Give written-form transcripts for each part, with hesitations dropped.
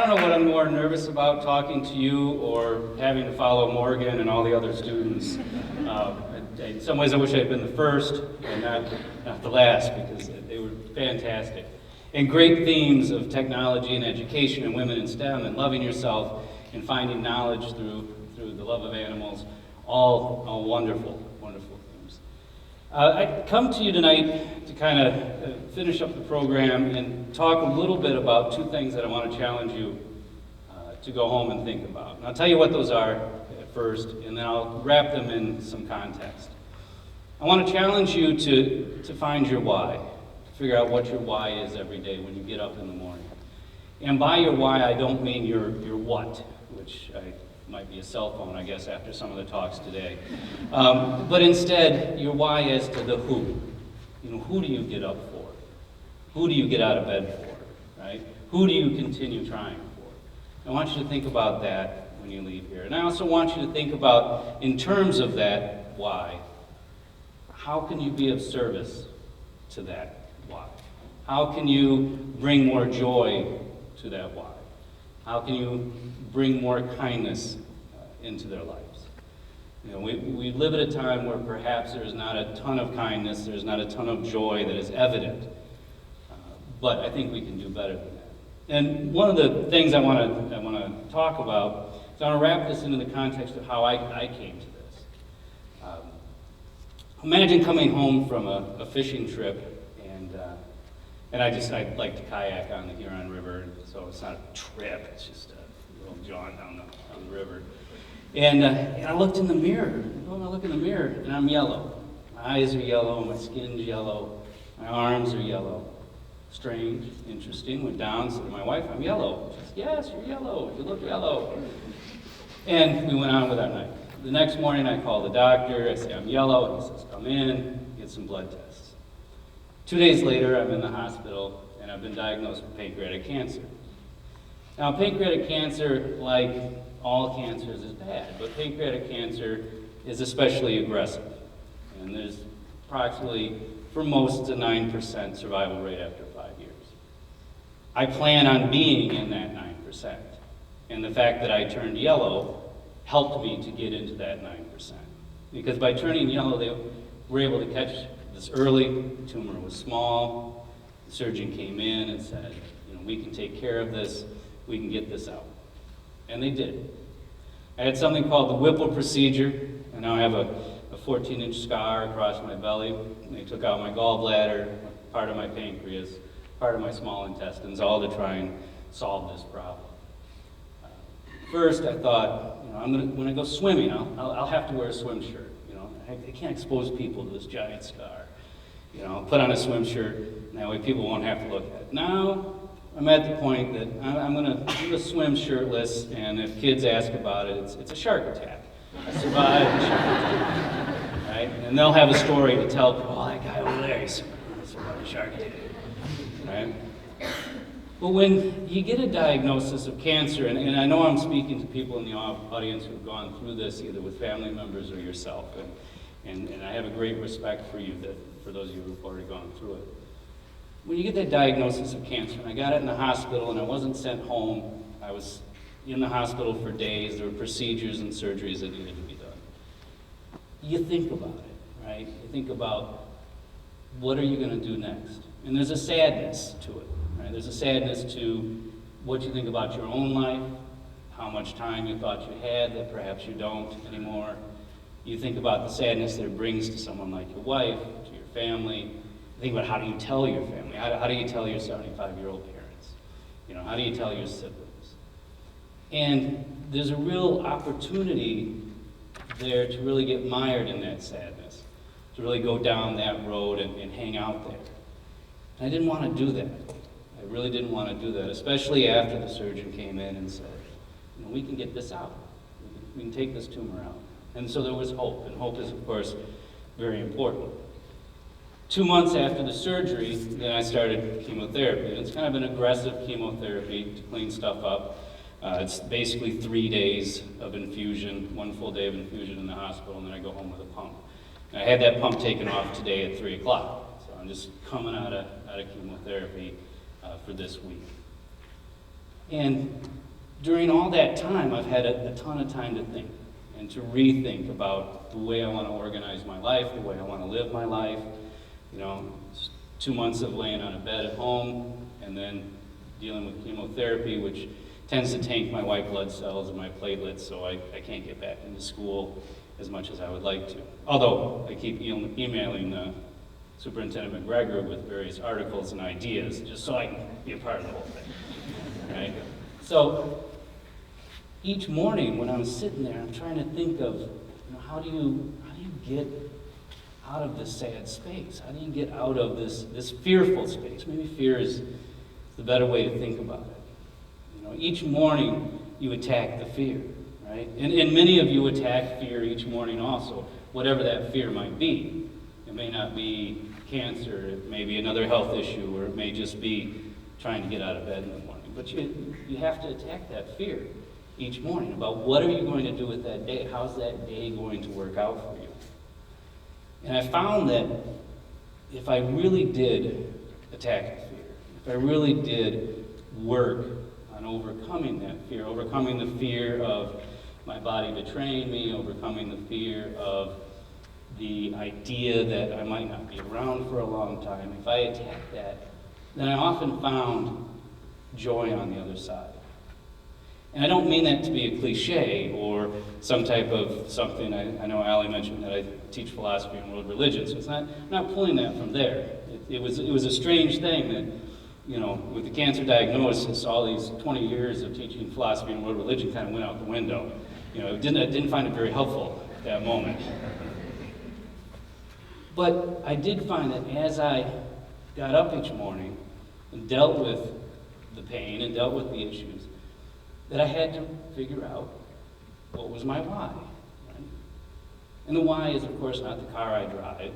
don't know what I'm more nervous about, talking to you or having to follow Morgan and all the other students. In some ways I wish I had been the first and not the last, because they were fantastic. And great themes of technology and education and women in STEM and loving yourself and finding knowledge through the love of animals, all wonderful, wonderful themes. I come to you tonight to kind of finish up the program and talk a little bit about two things that I want to challenge you to go home and think about. And I'll tell you what those are at first, and then I'll wrap them in some context. I want to challenge you to find your why, to figure out what your why is every day when you get up in the morning. And by your why, I don't mean your what, which might be a cell phone, I guess, after some of the talks today. But instead, your why as to the who. You know, who do you get up for? Who do you get out of bed for, right? Who do you continue trying for? I want you to think about that when you leave here. And I also want you to think about, in terms of that why, how can you be of service to that why? How can you bring more joy to that why? How can you bring more kindness into their lives? You know, we live at a time where perhaps there is not a ton of kindness, there's not a ton of joy that is evident, but I think we can do better than that. And one of the things I want to talk about is I want to wrap this into the context of how I came to this. Imagine coming home from a fishing trip, and I like to kayak on the Huron River, so it's not a trip, it's just a little jaunt down the river. And I looked in the mirror. Oh, I look in the mirror, and I'm yellow. My eyes are yellow, my skin's yellow, my arms are yellow. Strange, interesting. Went down, said to my wife, I'm yellow. She says, yes, you're yellow. You look yellow. And we went on with our night. The next morning, I call the doctor. I say, I'm yellow. He says, come in, get some blood tests. 2 days later, I'm in the hospital, and I've been diagnosed with pancreatic cancer. Now, pancreatic cancer, like all cancers, is bad, but pancreatic cancer is especially aggressive. And there's approximately, for most, a 9% survival rate after 5 years. I plan on being in that 9%. And the fact that I turned yellow helped me to get into that 9%. Because by turning yellow, they were able to catch this early. The tumor was small. The surgeon came in and said, you know, we can take care of this. We can get this out. And they did. I had something called the Whipple procedure, and now I have a 14-inch scar across my belly. And they took out my gallbladder, part of my pancreas, part of my small intestines, all to try and solve this problem. First, I thought, you know, when I go swimming, I'll have to wear a swim shirt. You know, I can't expose people to this giant scar. You know, I'll put on a swim shirt, and that way people won't have to look at it. Now, I'm at the point that I'm going to swim shirtless, and if kids ask about it, it's a shark attack. I survived a shark attack, right? And they'll have a story to tell people, oh, that guy over there, he survived a shark attack, right? But when you get a diagnosis of cancer, and I know I'm speaking to people in the audience who've gone through this, either with family members or yourself, and I have a great respect for you, for those of you who've already gone through it. When you get that diagnosis of cancer, and I got it in the hospital, and I wasn't sent home, I was in the hospital for days, there were procedures and surgeries that needed to be done. You think about it, right? You think about, what are you going to do next? And there's a sadness to it, right? There's a sadness to what you think about your own life, how much time you thought you had that perhaps you don't anymore. You think about the sadness that it brings to someone like your wife, to your family. Think about, how do you tell your family? How do you tell your 75-year-old parents? You know, how do you tell your siblings? And there's a real opportunity there to really get mired in that sadness, to really go down that road and hang out there. And I didn't want to do that. I really didn't want to do that, especially after the surgeon came in and said, you know, we can get this out. We can take this tumor out. And so there was hope, and hope is, of course, very important. 2 months after the surgery, then I started chemotherapy. And it's kind of an aggressive chemotherapy to clean stuff up. It's basically 3 days of infusion, 1 full day of infusion in the hospital, and then I go home with a pump. And I had that pump taken off today at 3 o'clock. So I'm just coming out of chemotherapy for this week. And during all that time, I've had a ton of time to think and to rethink about the way I want to organize my life, the way I want to live my life. 2 months of laying on a bed at home and then dealing with chemotherapy, which tends to tank my white blood cells and my platelets, so I can't get back into school as much as I would like to. Although I keep emailing Superintendent McGregor with various articles and ideas, just so I can be a part of the whole thing. Right? So each morning when I'm sitting there, I'm trying to think of, how do you get out of this sad space? How do you get out of this fearful space? Maybe fear is the better way to think about it. Each morning you attack the fear, right? And many of you attack fear each morning also, whatever that fear might be. It may not be cancer, it may be another health issue, or it may just be trying to get out of bed in the morning. But you have to attack that fear each morning about what are you going to do with that day? How's that day going to work out for you? And I found that if I really did attack the fear, if I really did work on overcoming that fear, overcoming the fear of my body betraying me, overcoming the fear of the idea that I might not be around for a long time, if I attacked that, then I often found joy on the other side. And I don't mean that to be a cliche or some type of something. I know Allie mentioned that I teach philosophy and world religion, so I'm not pulling that from there. It was a strange thing that, with the cancer diagnosis, all these 20 years of teaching philosophy and world religion kind of went out the window. I didn't find it very helpful at that moment. But I did find that as I got up each morning and dealt with the pain and dealt with the issues, that I had to figure out what was my why. Right? And the why is, of course, not the car I drive.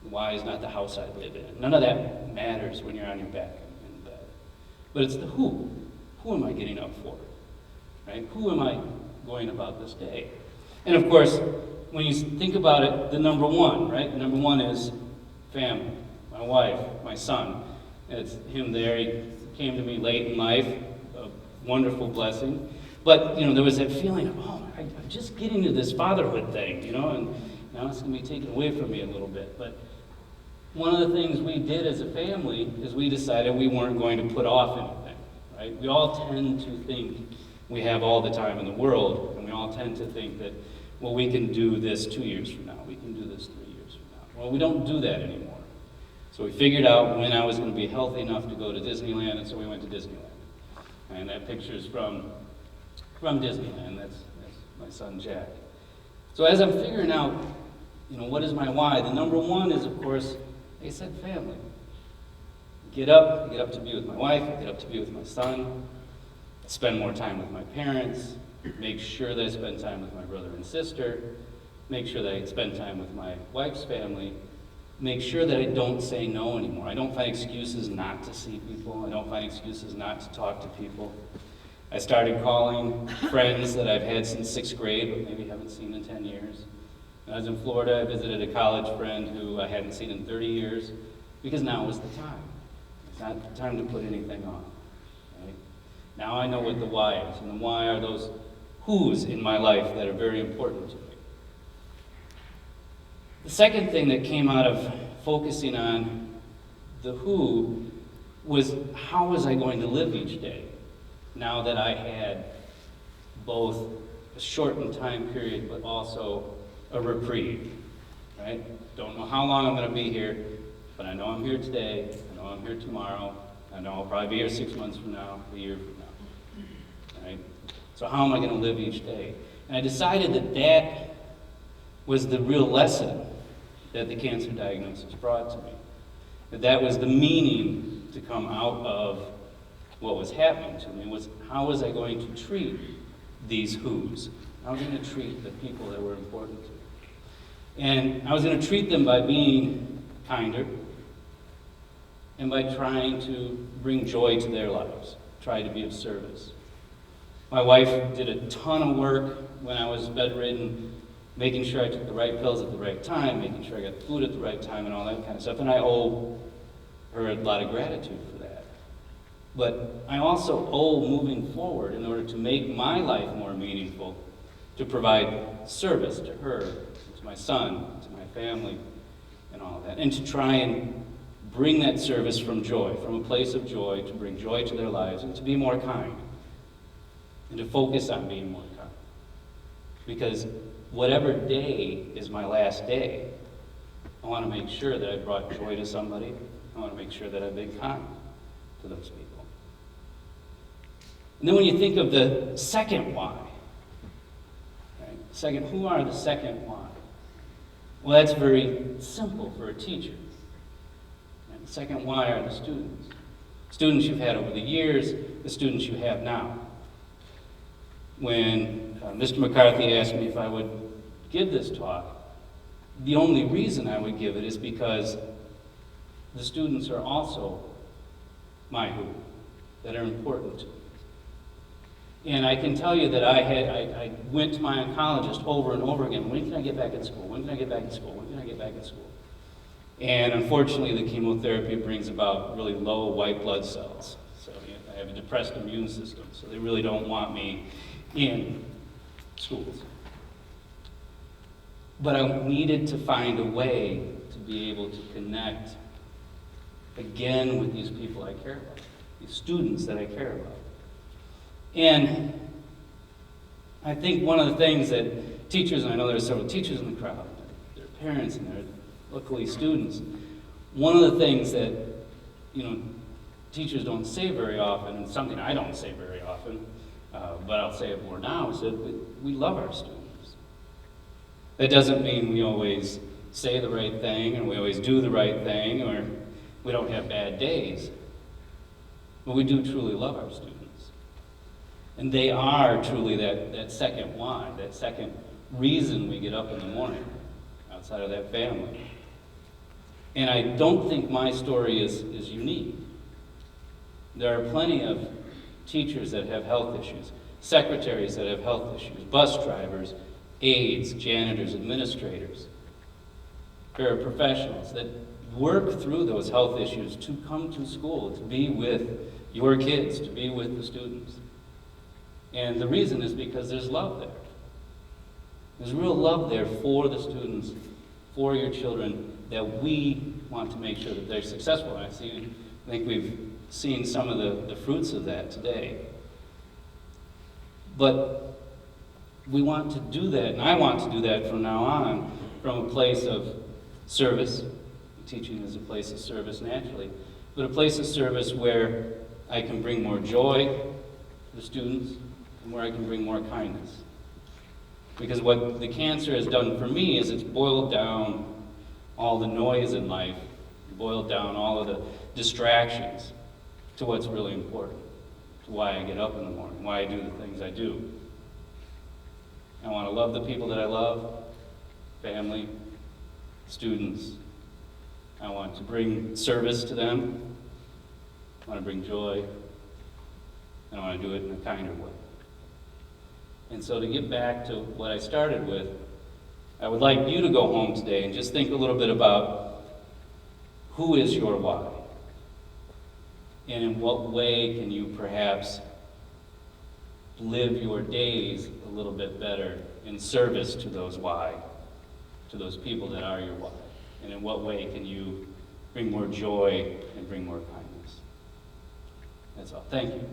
The why is not the house I live in. None of that matters when you're on your back in bed. But it's the who. Who am I getting up for? Right? Who am I going about this day? And of course, when you think about it, the number one, right? The number one is family, my wife, my son. And it's him there. He came to me late in life, a wonderful blessing. But, there was that feeling of, I'm just getting to this fatherhood thing, and now it's going to be taken away from me a little bit. But one of the things we did as a family is we decided we weren't going to put off anything, right? We all tend to think we have all the time in the world, and we all tend to think that, well, we can do this 2 years from now, we can do this 3 years from now. Well, we don't do that anymore. So we figured out when I was going to be healthy enough to go to Disneyland, and so we went to Disneyland. And that picture's from Disneyland. That's my son Jack. So as I'm figuring out, what is my why, the number one is, of course, like I said, family. Get up to be with my wife, get up to be with my son, spend more time with my parents, make sure that I spend time with my brother and sister, make sure that I spend time with my wife's family, make sure that I don't say no anymore. I don't find excuses not to see people. I don't find excuses not to talk to people. I started calling friends that I've had since 6th grade, but maybe haven't seen in 10 years. When I was in Florida, I visited a college friend who I hadn't seen in 30 years, because now was the time. It's not the time to put anything on. Right? Now I know what the why is, and the why are those who's in my life that are very important to me. The second thing that came out of focusing on the who was how was I going to live each day now that I had both a shortened time period but also a reprieve, right? Don't know how long I'm going to be here, but I know I'm here today, I know I'm here tomorrow, I know I'll probably be here 6 months from now, a year from now, right? So how am I going to live each day? And I decided that was the real lesson that the cancer diagnosis brought to me. That was the meaning to come out of what was happening to me, was how was I going to treat these who's? How was I going to treat the people that were important to me? And I was going to treat them by being kinder and by trying to bring joy to their lives, try to be of service. My wife did a ton of work when I was bedridden, making sure I took the right pills at the right time, making sure I got the food at the right time and all that kind of stuff. And I owe her a lot of gratitude for that. But I also owe moving forward, in order to make my life more meaningful, to provide service to her, to my son, to my family, and all of that. And to try and bring that service from joy, from a place of joy, to bring joy to their lives, and to be more kind. And to focus on being more kind. Because whatever day is my last day, I want to make sure that I brought joy to somebody. I want to make sure that I've been kind to those people. And then when you think of the second why, right? Second, who are the second why? Well, that's very simple for a teacher. And the second why are the students. Students you've had over the years, the students you have now. When Mr. McCarthy asked me if I would give this talk, the only reason I would give it is because the students are also my who, that are important to me. And I can tell you that I went to my oncologist over and over again. When can I get back in school? When can I get back in school? When can I get back in school? And unfortunately, the chemotherapy brings about really low white blood cells. So I have a depressed immune system, so they really don't want me in schools. But I needed to find a way to be able to connect again with these people I care about, these students that I care about. And I think one of the things that teachers, and I know there are several teachers in the crowd, their parents and their luckily students, one of the things that, teachers don't say very often, and something I don't say very often, but I'll say it more now, is that we love our students. That doesn't mean we always say the right thing, and we always do the right thing, or we don't have bad days, but we do truly love our students. And they are truly that second why, that second reason we get up in the morning outside of that family. And I don't think my story is unique. There are plenty of teachers that have health issues, secretaries that have health issues, bus drivers, aides, janitors, administrators, paraprofessionals that work through those health issues to come to school, to be with your kids, to be with the students. And the reason is because there's love there. There's real love there for the students, for your children, that we want to make sure that they're successful. And I think we've seen some of the fruits of that today. But we want to do that, and I want to do that from now on, from a place of service. Teaching is a place of service naturally, but a place of service where I can bring more joy to the students, and where I can bring more kindness. Because what the cancer has done for me is it's boiled down all the noise in life, boiled down all of the distractions to what's really important, to why I get up in the morning, why I do the things I do. I want to love the people that I love, family, students. I want to bring service to them. I want to bring joy, and I want to do it in a kinder way. And so to get back to what I started with, I would like you to go home today and just think a little bit about who is your why? And in what way can you perhaps live your days a little bit better in service to those why, to those people that are your why? And in what way can you bring more joy and bring more kindness? That's all. Thank you.